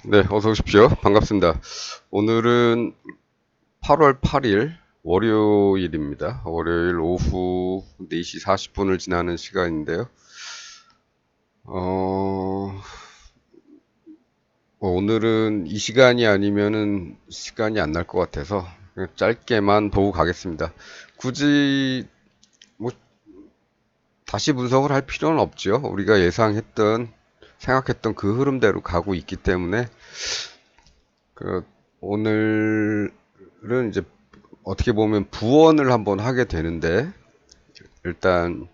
네, 어서 오십시오. 반갑습니다. 오늘은 8월 8일 월요일입니다. 월요일 오후 4시 40분을 지나는 시간인데요. 어, 오늘은 이 시간이 아니면은 시간이 안 날 것 같아서 그냥 짧게만 보고 가겠습니다. 굳이 뭐 다시 분석을 할 필요는 없죠. 우리가 생각했던 그 흐름대로 가고 있기 때문에 그 오늘은 이제 어떻게 보면 부언을 한번 하게 되는데 일단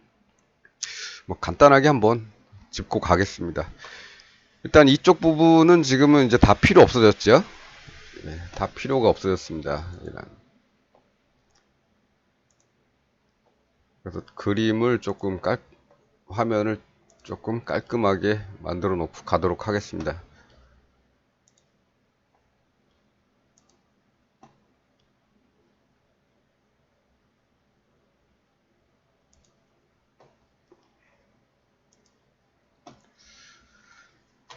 뭐 간단하게 한번 짚고 가겠습니다. 일단 이쪽 부분은 지금은 이제 다 필요 없어졌죠. 네, 다 필요가 없어졌습니다. 그래서 화면을 조금 깔끔하게 만들어 놓고 가도록 하겠습니다.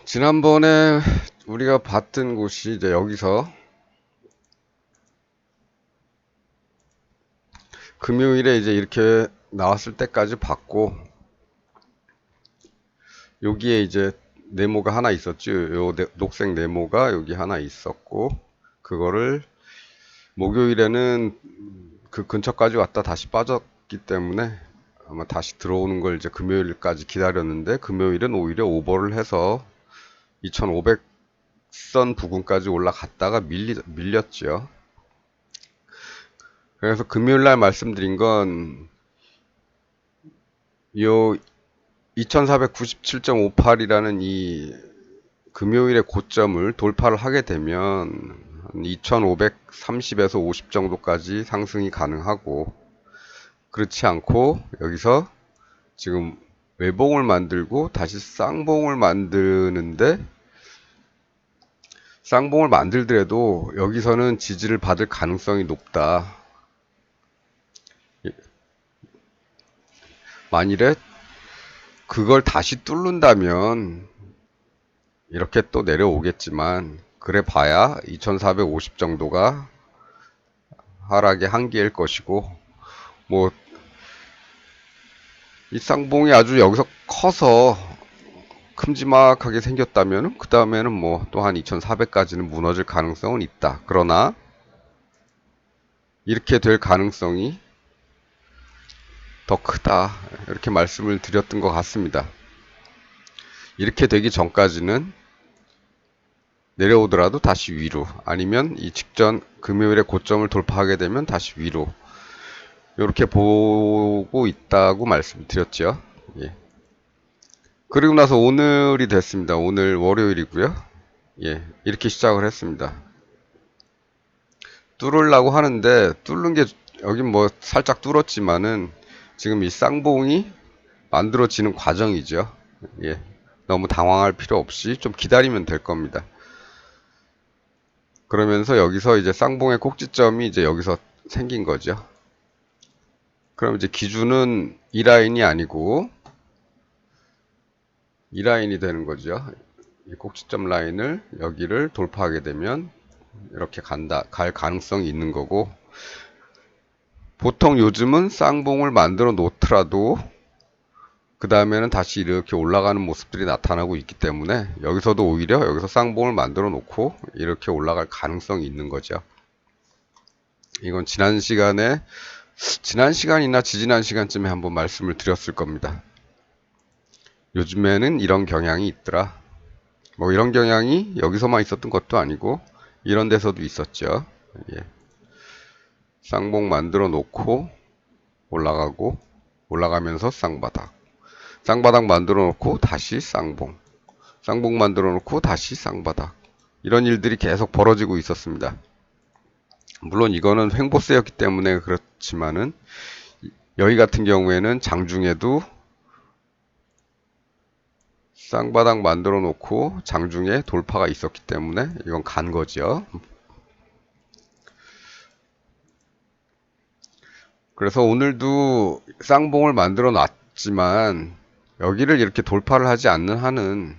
지난번에 우리가 봤던 곳이 이제 여기서 금요일에 이제 이렇게 나왔을 때까지 봤고, 여기에 이제 네모가 하나 있었죠. 녹색 네모가 여기 하나 있었고, 그거를 목요일에는 그 근처까지 왔다 다시 빠졌기 때문에 아마 다시 들어오는 걸 이제 금요일까지 기다렸는데, 금요일은 오히려 오버를 해서 2500선 부근까지 올라갔다가 밀렸죠. 그래서 금요일 날 말씀드린 건 요 2497.58이라는 이 금요일의 고점을 돌파를 하게 되면 2530에서 50 정도까지 상승이 가능하고, 그렇지 않고 여기서 지금 외봉을 만들고 다시 쌍봉을 만들더라도 여기서는 지지를 받을 가능성이 높다. 만일에 그걸 다시 뚫는다면 이렇게 또 내려오겠지만, 그래 봐야 2450 정도가 하락의 한계일 것이고, 뭐 이 쌍봉이 아주 여기서 커서 큼지막하게 생겼다면 그 다음에는 뭐 또 한 2400까지는 무너질 가능성은 있다. 그러나 이렇게 될 가능성이 더 크다. 이렇게 말씀을 드렸던 것 같습니다. 이렇게 되기 전까지는 내려오더라도 다시 위로, 아니면 이 직전 금요일에 고점을 돌파하게 되면 다시 위로, 이렇게 보고 있다고 말씀드렸죠. 예. 그리고 나서 오늘이 됐습니다. 오늘 월요일이고요. 예, 이렇게 시작을 했습니다. 뚫으려고 하는데 뚫는 게 여긴 뭐 살짝 뚫었지만은 지금 이 쌍봉이 만들어지는 과정이죠. 예, 너무 당황할 필요 없이 좀 기다리면 될 겁니다. 그러면서 여기서 이제 쌍봉의 꼭지점이 이제 여기서 생긴 거죠. 그럼 이제 기준은 이 라인이 아니고 이 라인이 되는 거죠. 이 꼭지점 라인을 여기를 돌파하게 되면 이렇게 갈 가능성이 있는 거고, 보통 요즘은 쌍봉을 만들어 놓더라도 그 다음에는 다시 이렇게 올라가는 모습들이 나타나고 있기 때문에 여기서도 오히려 여기서 쌍봉을 만들어 놓고 이렇게 올라갈 가능성이 있는 거죠. 이건 지난 시간이나 지지난 시간쯤에 한번 말씀을 드렸을 겁니다. 요즘에는 이런 경향이 있더라. 뭐 이런 경향이 여기서만 있었던 것도 아니고 이런 데서도 있었죠. 예. 쌍봉 만들어 놓고 올라가고, 올라가면서 쌍바닥 만들어 놓고 다시 쌍봉 만들어 놓고 다시 쌍바닥, 이런 일들이 계속 벌어지고 있었습니다. 물론 이거는 횡보세였기 때문에 그렇지만은 여기 같은 경우에는 장중에도 쌍바닥 만들어 놓고 장중에 돌파가 있었기 때문에 이건 간 거죠. 그래서 오늘도 쌍봉을 만들어 놨지만 여기를 이렇게 돌파를 하지 않는 한은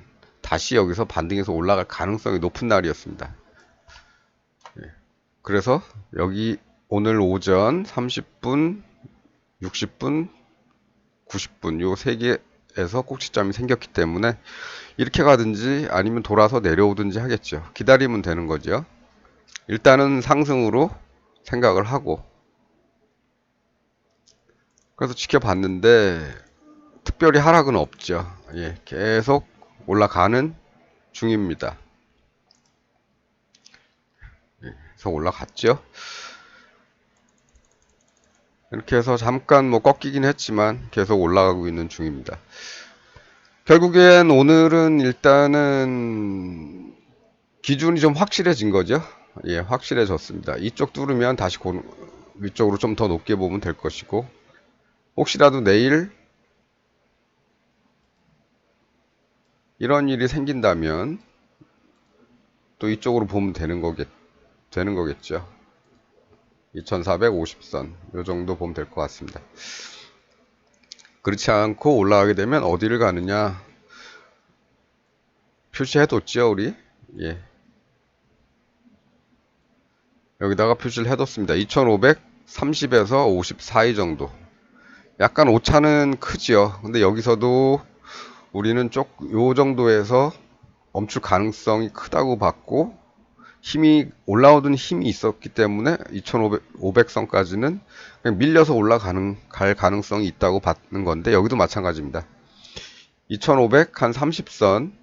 다시 여기서 반등해서 올라갈 가능성이 높은 날이었습니다. 그래서 여기 오늘 오전 30분, 60분, 90분 요 세 개에서 꼭지점이 생겼기 때문에 이렇게 가든지 아니면 돌아서 내려오든지 하겠죠. 기다리면 되는 거죠. 일단은 상승으로 생각을 하고, 그래서 지켜봤는데 특별히 하락은 없죠. 예, 계속 올라가는 중입니다. 계속 올라갔죠. 이렇게 해서 잠깐 뭐 꺾이긴 했지만 계속 올라가고 있는 중입니다. 결국엔 오늘은 일단은 기준이 좀 확실해진 거죠. 예, 확실해졌습니다. 이쪽 뚫으면 다시 위쪽으로 좀 더 높게 보면 될 것이고, 혹시라도 내일 이런 일이 생긴다면 또 이쪽으로 보면 되는 거겠죠. 2450선 요 정도 보면 될 것 같습니다. 그렇지 않고 올라가게 되면 어디를 가느냐 표시해뒀죠, 우리. 예, 여기다가 표시를 해뒀습니다. 2530에서 50 사이 정도. 약간 오차는 크지요. 근데 여기서도 우리는 요 정도에서 멈출 가능성이 크다고 봤고, 올라오던 힘이 있었기 때문에 2500선까지는 그냥 밀려서 갈 가능성이 있다고 받는 건데, 여기도 마찬가지입니다. 2500 한 30선,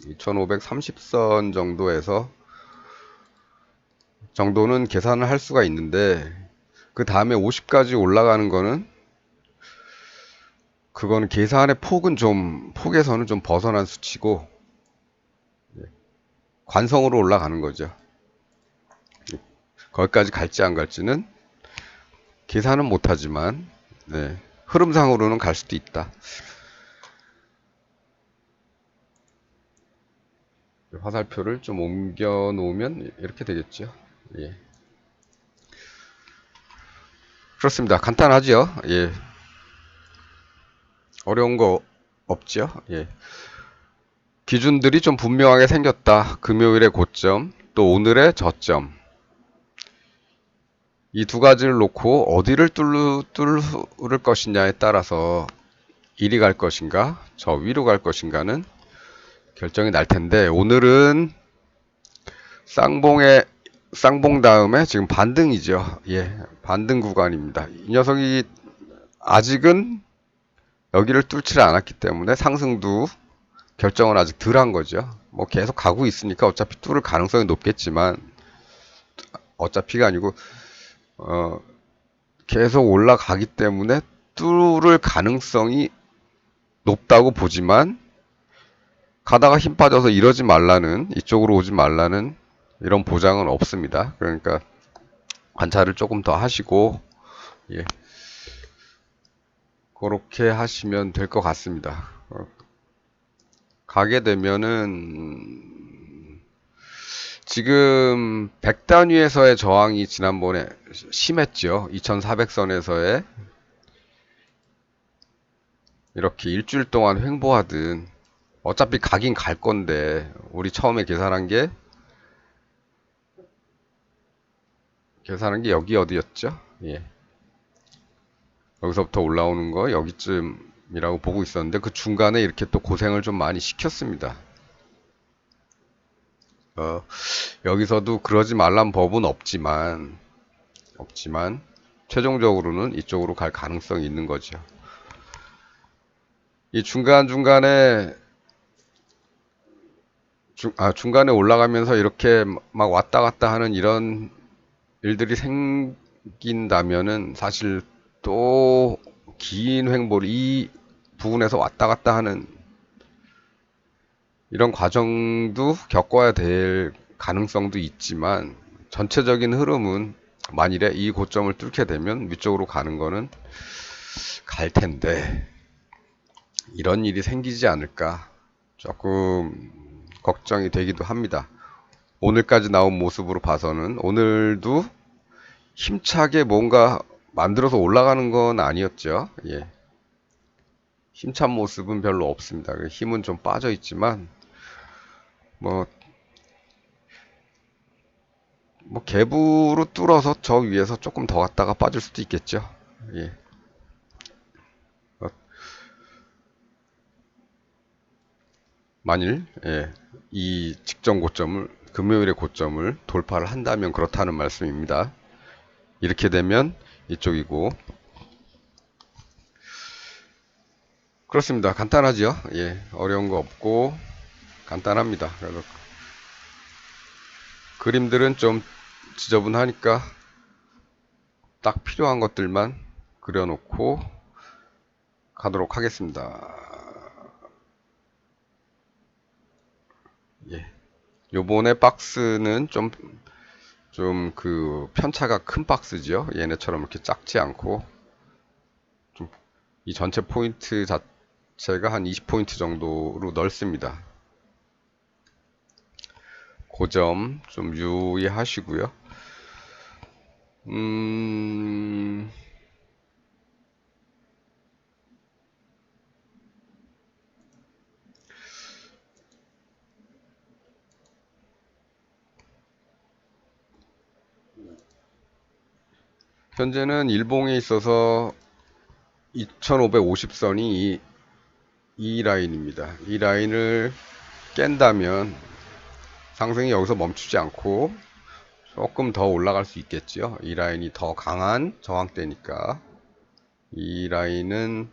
2530선 정도는 계산을 할 수가 있는데, 그 다음에 50까지 올라가는 거는, 그거는 계산의 폭에서는 좀 벗어난 수치고, 관성으로 올라가는 거죠. 거기까지 갈지 안 갈지는 계산은 못하지만, 네, 흐름상으로는 갈 수도 있다. 화살표를 좀 옮겨 놓으면 이렇게 되겠죠. 예. 그렇습니다. 간단하죠. 예. 어려운 거 없죠. 예. 기준들이 좀 분명하게 생겼다. 금요일의 고점, 또 오늘의 저점. 이 두 가지를 놓고 어디를 뚫을 것이냐에 따라서 이리 갈 것인가, 저 위로 갈 것인가는 결정이 날 텐데, 오늘은 쌍봉 다음에 지금 반등이죠. 예, 반등 구간입니다. 이 녀석이 아직은 여기를 뚫지를 않았기 때문에 상승도 결정은 아직 덜 한 거죠. 뭐 계속 가고 있으니까 어차피 뚫을 가능성이 높겠지만, 어차피가 아니고 계속 올라가기 때문에 뚫을 가능성이 높다고 보지만, 가다가 힘 빠져서 이쪽으로 오지 말라는 이런 보장은 없습니다. 그러니까 관찰을 조금 더 하시고, 예, 그렇게 하시면 될 것 같습니다. 가게 되면은 지금 100단위에서의 저항이 지난번에 심했죠. 2400선에서의 이렇게 일주일 동안 횡보하든, 어차피 가긴 갈 건데, 우리 처음에 계산한 게 여기 어디였죠? 예. 여기서부터 올라오는 거 여기쯤이라고 보고 있었는데, 그 중간에 이렇게 또 고생을 좀 많이 시켰습니다. 여기서도 그러지 말란 법은 없지만 최종적으로는 이쪽으로 갈 가능성이 있는 거죠. 이 중간에 올라가면서 이렇게 막 왔다 갔다 하는 이런 일들이 생긴다면은, 사실 또 긴 횡보를 이 부분에서 왔다 갔다 하는 이런 과정도 겪어야 될 가능성도 있지만, 전체적인 흐름은 만일에 이 고점을 뚫게 되면 위쪽으로 가는 거는 갈 텐데, 이런 일이 생기지 않을까 조금 걱정이 되기도 합니다. 오늘까지 나온 모습으로 봐서는 오늘도 힘차게 뭔가 만들어서 올라가는 건 아니었죠. 예. 힘찬 모습은 별로 없습니다. 힘은 좀 빠져 있지만 뭐, 갭으로 뚫어서 저 위에서 조금 더 갔다가 빠질 수도 있겠죠. 예. 어, 만일 이 직전 고점을 금요일의 고점을 돌파를 한다면 그렇다는 말씀입니다. 이렇게 되면 이쪽이고 그렇습니다. 간단하죠. 예, 어려운 거 없고 간단합니다. 그래서 그림들은 좀 지저분하니까 딱 필요한 것들만 그려놓고 가도록 하겠습니다. 예. 요번에 박스는 좀 그 편차가 큰 박스죠. 얘네처럼 이렇게 작지 않고 좀 이 전체 포인트 자체가 한 20포인트 정도로 넓습니다. 그 점 좀 유의하시고요. 현재는 일봉에 있어서 2550선이 이 라인입니다. 이 라인을 깬다면 상승이 여기서 멈추지 않고 조금 더 올라갈 수 있겠죠. 이 라인이 더 강한 저항대니까 이 라인은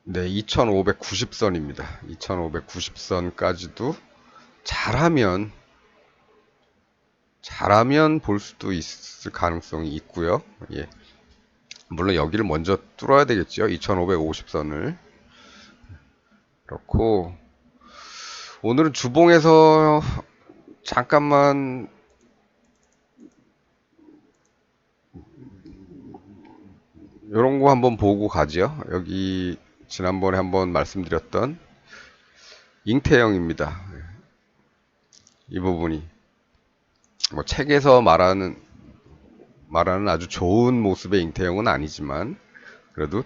네, 2590선입니다. 2590선까지도 잘하면 볼 수도 있을 가능성이 있고요. 예. 물론 여기를 먼저 뚫어야 되겠죠. 2550선을. 그렇고 오늘은 주봉에서 잠깐만 요런 거 한번 보고 가죠. 여기 지난번에 한번 말씀드렸던 잉태형입니다. 이 부분이 뭐 책에서 말하는 아주 좋은 모습의 잉태형은 아니지만 그래도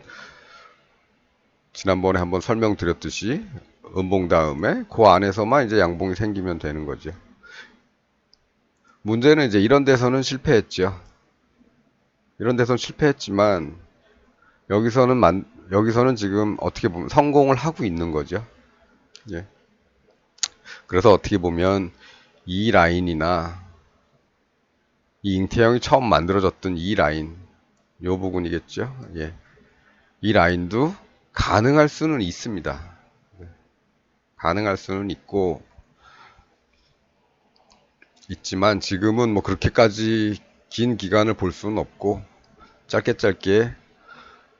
지난번에 한번 설명드렸듯이 음봉 다음에 그 안에서만 이제 양봉이 생기면 되는 거죠. 문제는 이제 이런 데서는 실패했죠. 이런 데서는 실패했지만 여기서는 지금 어떻게 보면 성공을 하고 있는 거죠. 예. 그래서 어떻게 보면 이 라인이나 이 잉태형이 처음 만들어졌던 이 라인, 요 부분이겠죠. 예. 이 라인도 가능할 수는 있습니다. 가능할 수는 있지만 지금은 뭐 그렇게까지 긴 기간을 볼 수는 없고 짧게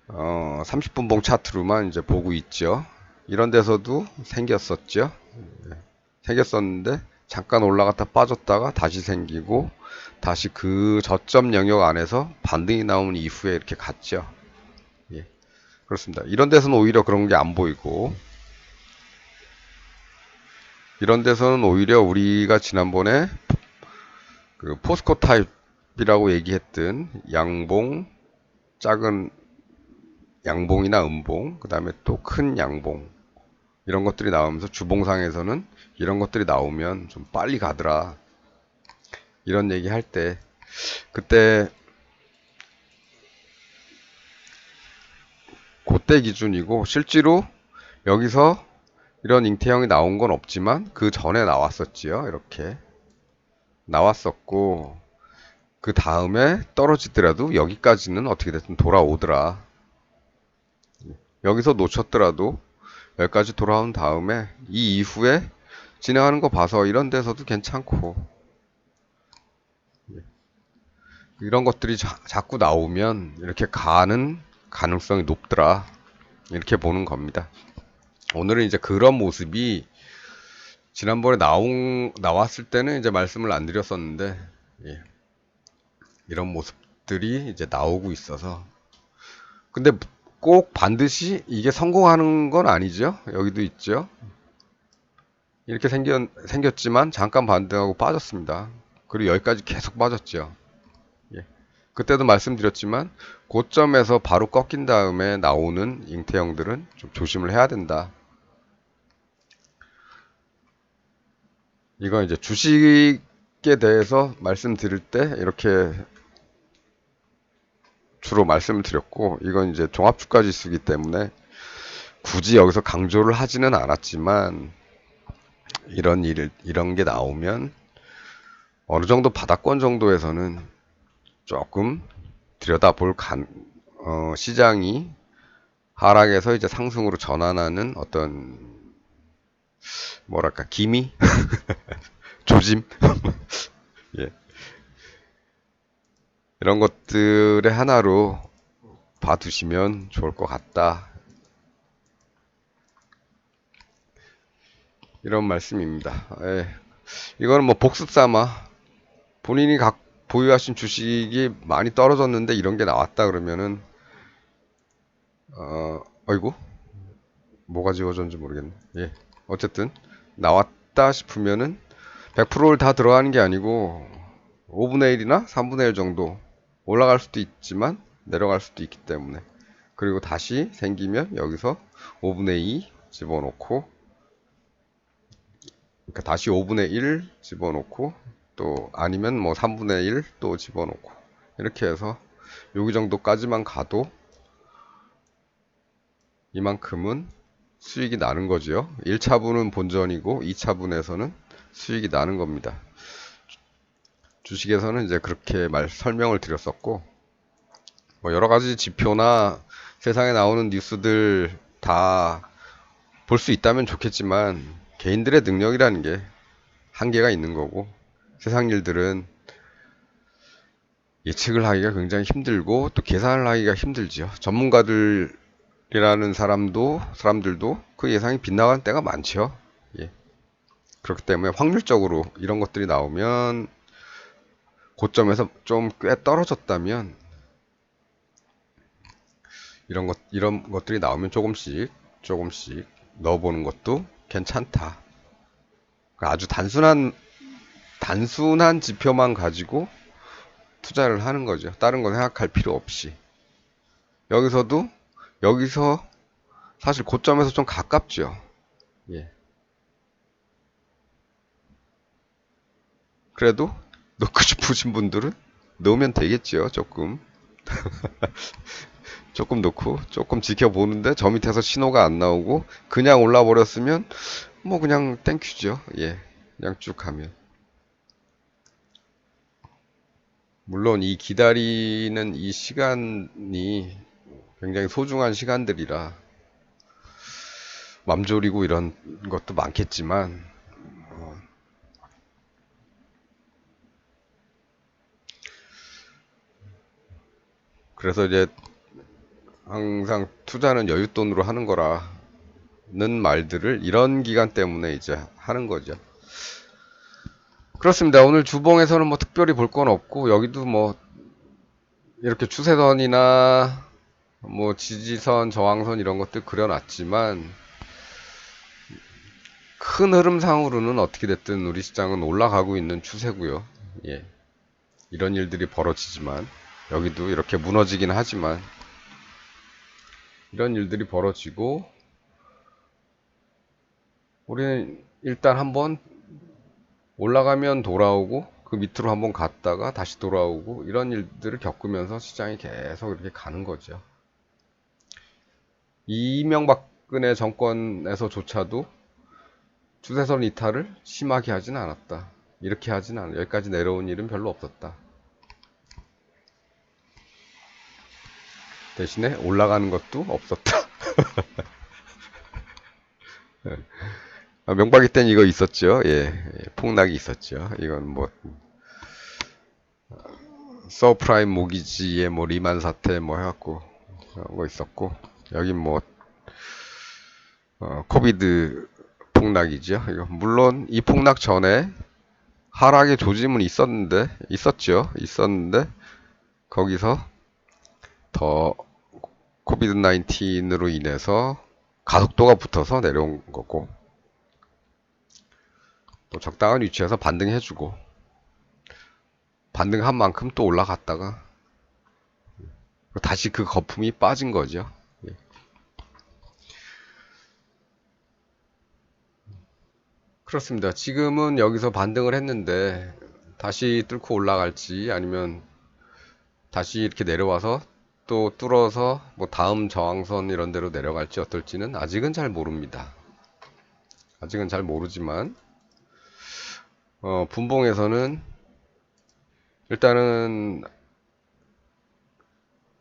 30분봉 차트로만 이제 보고 있죠. 이런 데서도 생겼었죠. 생겼었는데 잠깐 올라갔다 빠졌다가 다시 생기고 다시 그 저점 영역 안에서 반등이 나온 이후에 이렇게 갔죠. 예, 그렇습니다. 이런 데서는 오히려 그런 게 안 보이고 이런 데서는 오히려 우리가 지난번에 그 포스코 타입이라고 얘기했던 양봉, 작은 양봉이나 음봉, 그 다음에 또 큰 양봉 이런 것들이 나오면서 주봉상에서는 이런 것들이 나오면 좀 빨리 가더라 이런 얘기 할 때 그때 그때 기준이고 실제로 여기서 이런 잉태형이 나온 건 없지만 그 전에 나왔었지요. 이렇게 나왔었고 그 다음에 떨어지더라도 여기까지는 어떻게 됐든 돌아오더라. 여기서 놓쳤더라도 여기까지 돌아온 다음에 이 이후에 진행하는 거 봐서 이런 데서도 괜찮고 이런 것들이 자꾸 나오면 이렇게 가는 가능성이 높더라. 이렇게 보는 겁니다. 오늘은 이제 그런 모습이 지난번에 나왔을 때는 이제 말씀을 안 드렸었는데, 예. 이런 모습들이 이제 나오고 있어서. 근데 꼭 반드시 이게 성공하는 건 아니죠. 여기도 있죠. 이렇게 생겼지만 잠깐 반등하고 빠졌습니다. 그리고 여기까지 계속 빠졌죠. 그때도 말씀드렸지만 고점에서 바로 꺾인 다음에 나오는 잉태형들은 좀 조심을 해야 된다. 이건 이제 주식에 대해서 말씀드릴 때 이렇게 주로 말씀을 드렸고, 이건 이제 종합주가지수이기 때문에 굳이 여기서 강조를 하지는 않았지만, 이런 게 나오면 어느 정도 바닥권 정도에서는 조금 들여다볼 시장이 하락에서 이제 상승으로 전환하는 어떤 뭐랄까 기미 조짐 예. 이런 것들의 하나로 봐두시면 좋을 것 같다. 이런 말씀입니다. 예. 이거는 뭐 복습 삼아 본인이 보유하신 주식이 많이 떨어졌는데 이런 게 나왔다 그러면은 어이구 뭐가 지워졌는지 모르겠네. 예. 어쨌든 나왔다 싶으면은 100%를 다 들어가는 게 아니고 5분의 1이나 3분의 1 정도 올라갈 수도 있지만 내려갈 수도 있기 때문에, 그리고 다시 생기면 여기서 5분의 2 집어넣고, 그러니까 다시 5분의 1 집어넣고, 또 아니면 뭐 3분의 1 또 집어넣고, 이렇게 해서 여기 정도까지만 가도 이만큼은 수익이 나는 거지요. 1차분은 본전이고 2차분에서는 수익이 나는 겁니다. 주식에서는 이제 그렇게 설명을 드렸었고, 뭐 여러 가지 지표나 세상에 나오는 뉴스들 다 볼 수 있다면 좋겠지만, 개인들의 능력이라는 게 한계가 있는 거고, 세상 일들은 예측을 하기가 굉장히 힘들고 또 계산을 하기가 힘들지요. 전문가들이라는 사람들도 그 예상이 빗나가는 때가 많죠. 예. 그렇기 때문에 확률적으로 이런 것들이 나오면, 고점에서 좀 꽤 떨어졌다면 이런 것들이 나오면 조금씩 넣어보는 것도 괜찮다. 그러니까 아주 단순한 지표만 가지고 투자를 하는 거죠. 다른 거 생각할 필요 없이. 여기서 사실 고점에서 좀 가깝죠. 예. 그래도 넣고 싶으신 분들은 넣으면 되겠죠. 조금 넣고 조금 지켜보는데 저 밑에서 신호가 안 나오고 그냥 올라 버렸으면 뭐 그냥 땡큐죠. 예. 그냥 쭉 가면. 물론 이 기다리는 이 시간이 굉장히 소중한 시간들이라 맘졸이고 이런 것도 많겠지만, 그래서 이제 항상 투자는 여윳돈으로 하는 거라는 말들을 이런 기간 때문에 이제 하는 거죠. 그렇습니다. 오늘 주봉에서는 뭐 특별히 볼 건 없고, 여기도 뭐 이렇게 추세선이나 뭐 지지선, 저항선 이런 것들 그려놨지만, 큰 흐름상으로는 어떻게 됐든 우리 시장은 올라가고 있는 추세고요. 예. 이런 일들이 벌어지지만, 여기도 이렇게 무너지긴 하지만 이런 일들이 벌어지고, 우리는 일단 한번 올라가면 돌아오고 그 밑으로 한번 갔다가 다시 돌아오고, 이런 일들을 겪으면서 시장이 계속 이렇게 가는 거죠. 이명박근혜 정권에서조차도 추세선 이탈을 심하게 하진 않았다. 이렇게 하진 않아. 여기까지 내려온 일은 별로 없었다. 대신에 올라가는 것도 없었다. 명박이 땐 이거 있었죠. 예, 폭락이 있었죠. 이건 뭐 서프라임 모기지의 뭐 리만 사태 뭐 해갖고 그런 거 있었고, 여긴 뭐 코비드 폭락이죠. 이거 물론 이 폭락 전에 하락의 조짐은 있었는데 거기서 더 코비드 19으로 인해서 가속도가 붙어서 내려온 거고, 또 적당한 위치에서 반등해주고 반등한 만큼 또 올라갔다가 다시 그 거품이 빠진 거죠. 예. 그렇습니다. 지금은 여기서 반등을 했는데 다시 뚫고 올라갈지 아니면 다시 이렇게 내려와서 또 뚫어서 뭐 다음 저항선 이런 데로 내려갈지 어떨지는 아직은 잘 모릅니다. 아직은 잘 모르지만 분봉에서는 일단은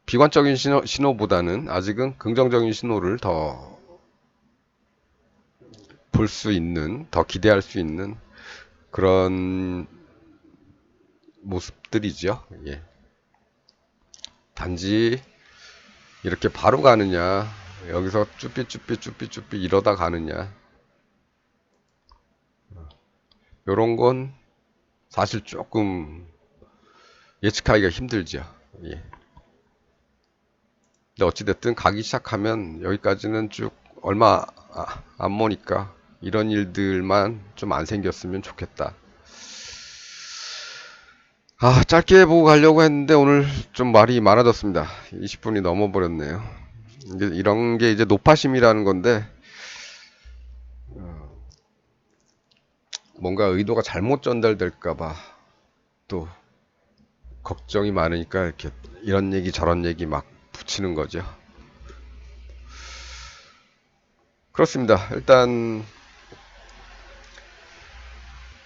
비관적인 신호보다는 아직은 긍정적인 신호를 더 볼 수 있는, 더 기대할 수 있는 그런 모습들이죠. 예. 단지 이렇게 바로 가느냐, 여기서 쭈삐쭈삐 이러다 가느냐, 요런 건 사실 조금 예측하기가 힘들죠. 예. 근데 어찌됐든 가기 시작하면 여기까지는 쭉 얼마 안 머니까 이런 일들만 좀 안 생겼으면 좋겠다. 짧게 보고 가려고 했는데 오늘 좀 말이 많아졌습니다. 20분이 넘어버렸네요. 이런 게 이제 노파심이라는 건데 뭔가 의도가 잘못 전달될까봐 또 걱정이 많으니까 이렇게 이런 얘기 저런 얘기 막 붙이는 거죠. 그렇습니다. 일단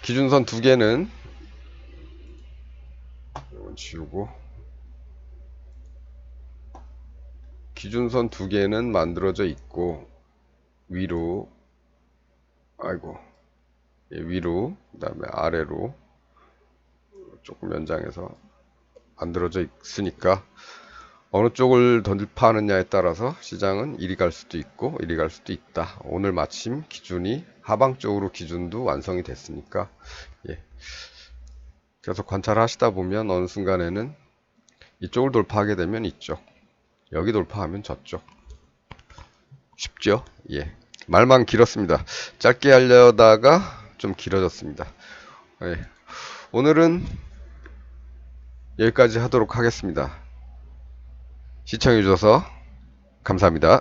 기준선 두 개는 지우고 기준선 두 개는 만들어져 있고 위로 아이고 위로 그다음에 아래로 조금 연장해서 만들어져 있으니까 어느 쪽을 돌파하느냐에 따라서 시장은 이리 갈 수도 있고 이리 갈 수도 있다. 오늘 마침 기준이 하방 쪽으로 기준도 완성이 됐으니까 예. 계속 관찰하시다 보면 어느 순간에는 이쪽을 돌파하게 되면 이쪽, 여기 돌파하면 저쪽. 쉽죠? 예. 말만 길었습니다. 짧게 하려다가 좀 길어졌습니다. 예. 오늘은 여기까지 하도록 하겠습니다. 시청해주셔서 감사합니다.